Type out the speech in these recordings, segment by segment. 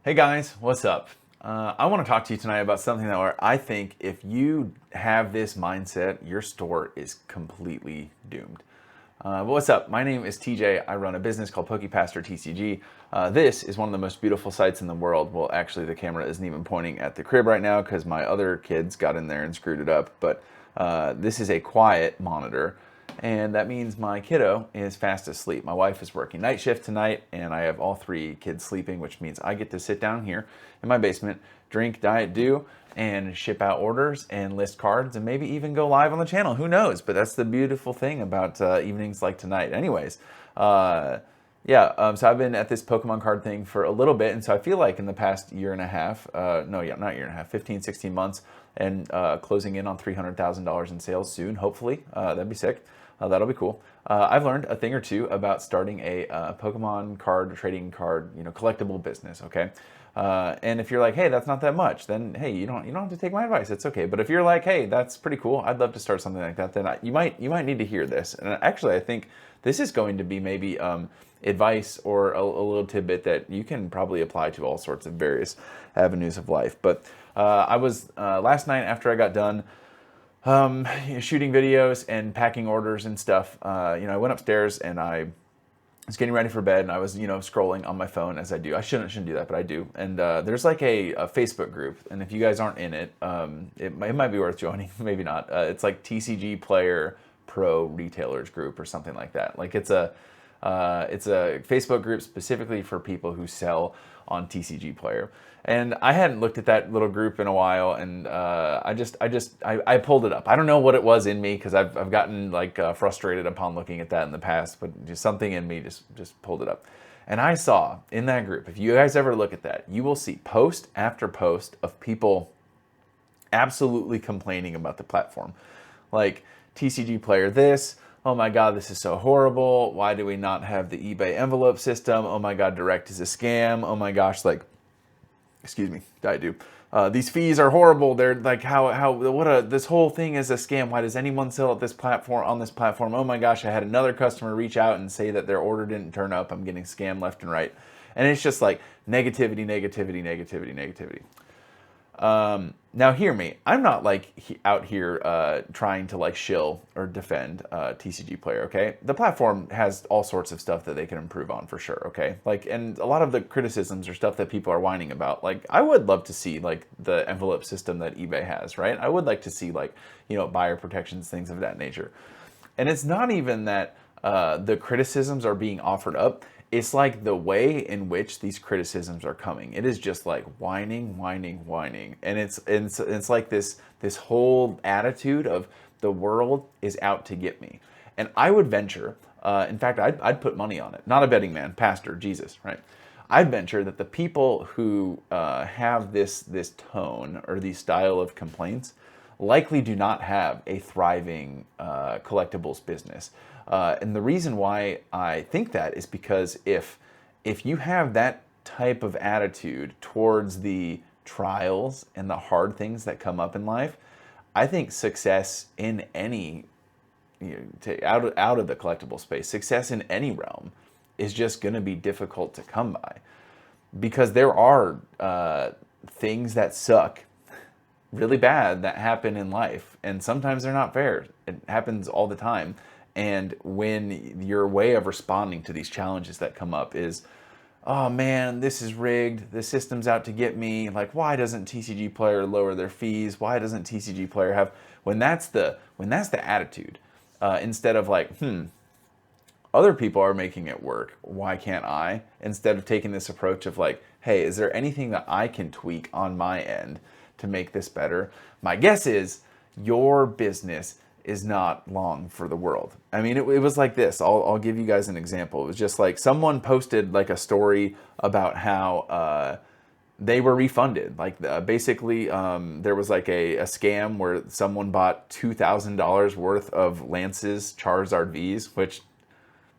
Hey guys, what's up? I want to talk to you tonight about something that where I think if you have this mindset, your store is completely doomed. But what's up? My name is TJ. I run a business called Poképaster TCG. This is one of the most beautiful sites in the world. Well, actually, the camera isn't even pointing at the crib right now because my other kids got in there and screwed it up. But this is a quiet monitor, and that means my kiddo is fast asleep. My wife is working night shift tonight, and I have all three kids sleeping, which means I get to sit down here in my basement, drink Diet Dew, and ship out orders and list cards and maybe even go live on the channel. Who knows? But that's the beautiful thing about evenings like tonight. Anyways, so I've been at this Pokemon card thing for a little bit, and so I feel like in the past year and a half, not year and a half, 15, 16 months, and closing in on $300,000 in sales soon, hopefully. That'd be sick. That'll be cool. I've learned a thing or two about starting a Pokemon card, trading card, collectible business. Okay, and if you're like, hey, that's not that much, then hey, you don't have to take my advice. It's okay. But if you're like, hey, that's pretty cool, I'd love to start something like that, then you might need to hear this. And actually, I think this is going to be maybe advice or a little tidbit that you can probably apply to all sorts of various avenues of life. But I was last night after I got done shooting videos and packing orders and stuff. I went upstairs and I was getting ready for bed, and I was, scrolling on my phone as I do. I shouldn't do that, but I do. And there's like a Facebook group, and if you guys aren't in it, it might be worth joining. Maybe not. It's like TCGplayer Pro Retailers Group or something like that. Like it's a Facebook group specifically for people who sell on TCGplayer. And I hadn't looked at that little group in a while, and I pulled it up. I don't know what it was in me, because I've gotten like frustrated upon looking at that in the past, but just something in me just pulled it up. And I saw in that group, if you guys ever look at that, you will see post after post of people absolutely complaining about the platform. Like, TCGplayer this, oh my God, this is so horrible. Why do we not have the eBay envelope system? Oh my God, direct is a scam. Oh my gosh, like, excuse me, I do. These fees are horrible. They're like, this whole thing is a scam. Why does anyone sell at this platform, on this platform? Oh my gosh, I had another customer reach out and say that their order didn't turn up. I'm getting scammed left and right. And it's just like negativity, negativity, negativity, negativity. Now hear me, I'm not like out here trying to like shill or defend TCGplayer, okay? The platform has all sorts of stuff that they can improve on for sure, okay? Like, and a lot of the criticisms are stuff that people are whining about. Like, I would love to see like the envelope system that eBay has, right? I would like to see like, buyer protections, things of that nature. And it's not even that the criticisms are being offered up. It's like the way in which these criticisms are coming. It is just like whining, whining, whining. And it's like this whole attitude of the world is out to get me. And I would venture, in fact, I'd put money on it. Not a betting man, pastor, Jesus, right? I'd venture that the people who have this tone or the style of complaints likely do not have a thriving collectibles business. And the reason why I think that is because if you have that type of attitude towards the trials and the hard things that come up in life, I think success in any, out of the collectible space, success in any realm is just going to be difficult to come by, because there are things that suck really bad that happen in life, and sometimes they're not fair. It happens all the time. And when your way of responding to these challenges that come up is, oh man, this is rigged, the system's out to get me, like, why doesn't TCGplayer lower their fees? Why doesn't TCGplayer have, when that's the attitude, instead of like, other people are making it work, why can't I? Instead of taking this approach of like, hey, is there anything that I can tweak on my end to make this better? My guess is your business is not long for the world. I mean, it was like this. I'll give you guys an example. It was just like someone posted like a story about how they were refunded. Like basically, there was like a scam where someone bought $2,000 worth of Lance's Charizard Vs, which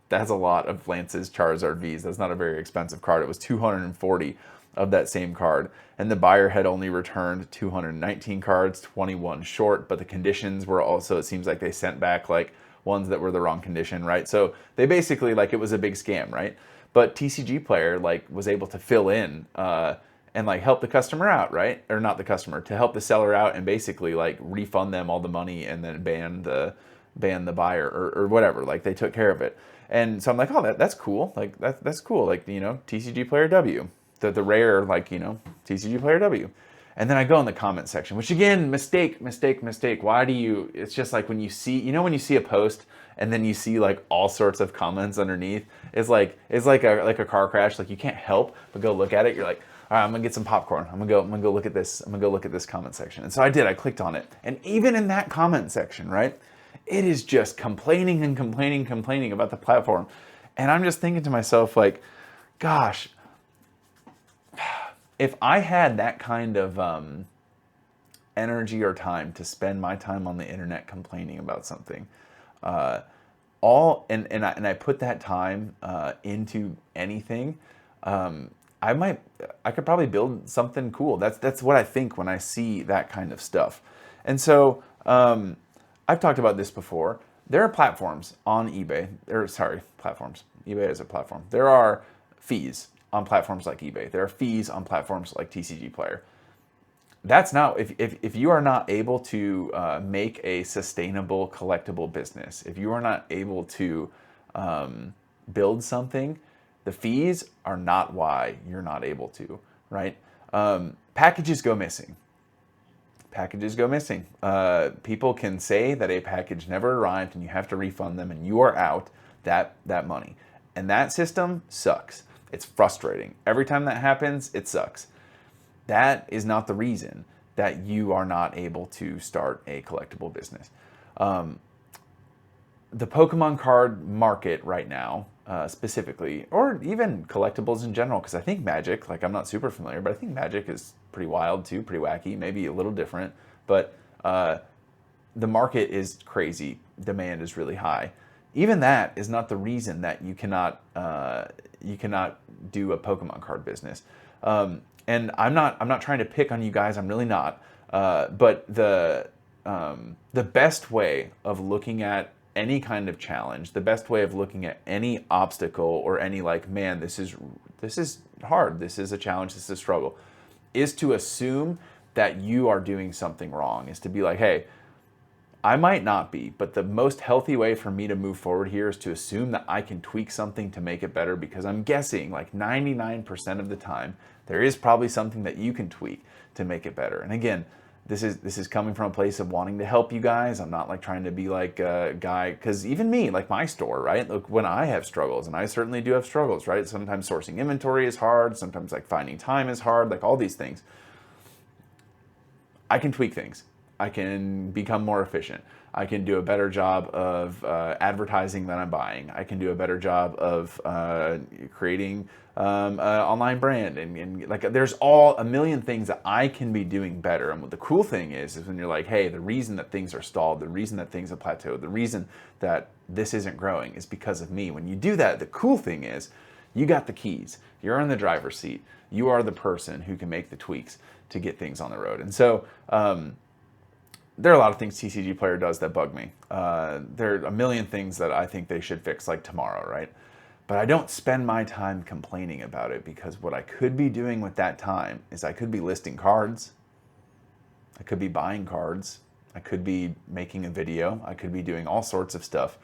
that's a lot of Lance's Charizard Vs. That's not a very expensive card. It was 240 of that same card, and the buyer had only returned 219 cards, 21 short, but the conditions were also, it seems like they sent back like ones that were the wrong condition, right? So they basically, like, it was a big scam, right? But TCGplayer like was able to fill in and like help the customer out, right? Or not the customer, to help the seller out and basically like refund them all the money and then ban the buyer or whatever. Like they took care of it. And so I'm like, oh, that's cool. Like that's cool. Like, you know, TCGplayer W, the rare, like, you know, TCGplayer W. And then I go in the comment section, which again, mistake. Why do you, it's just like when you see, you know, when you see a post and then you see like all sorts of comments underneath, it's like a car crash. Like you can't help but go look at it. You're like, all right, I'm gonna get some popcorn. I'm gonna go look at this. I'm gonna go look at this comment section. And so I did, I clicked on it. And even in that comment section, right, it is just complaining about the platform. And I'm just thinking to myself, like, gosh, if I had that kind of energy or time to spend my time on the internet complaining about something, and I put that time into anything, I could probably build something cool. That's what I think when I see that kind of stuff. And so I've talked about this before. There are platforms on eBay. Platforms. eBay is a platform. There are fees on platforms like eBay. There are fees on platforms like TCGplayer. That's not, if you are not able to make a sustainable collectible business, if you are not able to build something, the fees are not why you're not able to, right? Packages go missing. Packages go missing. People can say that a package never arrived and you have to refund them and you are out that money. And that system sucks. It's frustrating. Every time that happens, it sucks. That is not the reason that you are not able to start a collectible business. The Pokemon card market right now, specifically, or even collectibles in general, because I think Magic, like I'm not super familiar, but I think Magic is pretty wild too, pretty wacky, maybe a little different, but the market is crazy. Demand is really high. Even that is not the reason that you cannot do a Pokemon card business. And I'm not trying to pick on you guys. I'm really not. But the best way of looking at any kind of challenge, the best way of looking at any obstacle or any like, man, this is hard. This is a challenge. This is a struggle, is to assume that you are doing something wrong. Is to be like, hey, I might not be, but the most healthy way for me to move forward here is to assume that I can tweak something to make it better, because I'm guessing like 99% of the time, there is probably something that you can tweak to make it better. And again, this is coming from a place of wanting to help you guys. I'm not like trying to be like a guy, because even me, like my store, right? Look, when I have struggles, and I certainly do have struggles, right? Sometimes sourcing inventory is hard. Sometimes like finding time is hard, like all these things. I can tweak things. I can become more efficient. I can do a better job of advertising that I'm buying. I can do a better job of creating an online brand. And like there's a million things that I can be doing better. And what the cool thing is when you're like, hey, the reason that things are stalled, the reason that things have plateaued, the reason that this isn't growing is because of me. When you do that, the cool thing is you got the keys. You're in the driver's seat. You are the person who can make the tweaks to get things on the road. And so, there are a lot of things TCGplayer does that bug me. There are a million things that I think they should fix like tomorrow, right? But I don't spend my time complaining about it, because what I could be doing with that time is I could be listing cards. I could be buying cards. I could be making a video. I could be doing all sorts of stuff.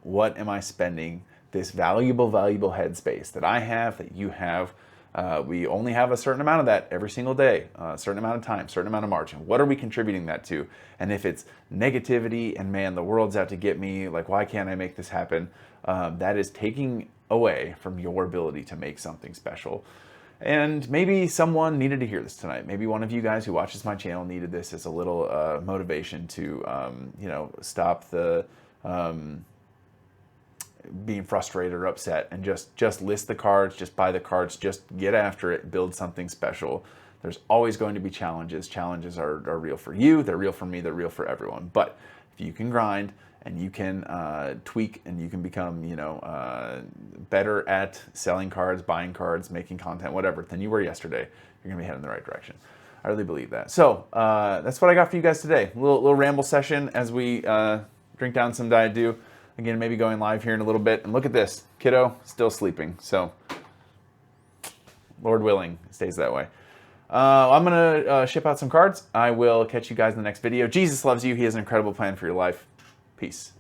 What am I spending this valuable headspace that I have, that you have? We only have a certain amount of that every single day, a certain amount of time, certain amount of margin. What are we contributing that to? And if it's negativity and man, the world's out to get me, like, why can't I make this happen? That is taking away from your ability to make something special. And maybe someone needed to hear this tonight. Maybe one of you guys who watches my channel needed this as a little motivation to, stop the being frustrated or upset, and just list the cards, just buy the cards, just get after it, build something special. There's always going to be challenges. Challenges are real for you, they're real for me, they're real for everyone. But if you can grind and you can tweak and you can become, better at selling cards, buying cards, making content, whatever, than you were yesterday, you're gonna be heading in the right direction. I really believe that. So that's what I got for you guys today. A little ramble session as we drink down some Diet Dew. Again, maybe going live here in a little bit. And look at this, kiddo still sleeping. So Lord willing, it stays that way. I'm going to ship out some cards. I will catch you guys in the next video. Jesus loves you. He has an incredible plan for your life. Peace.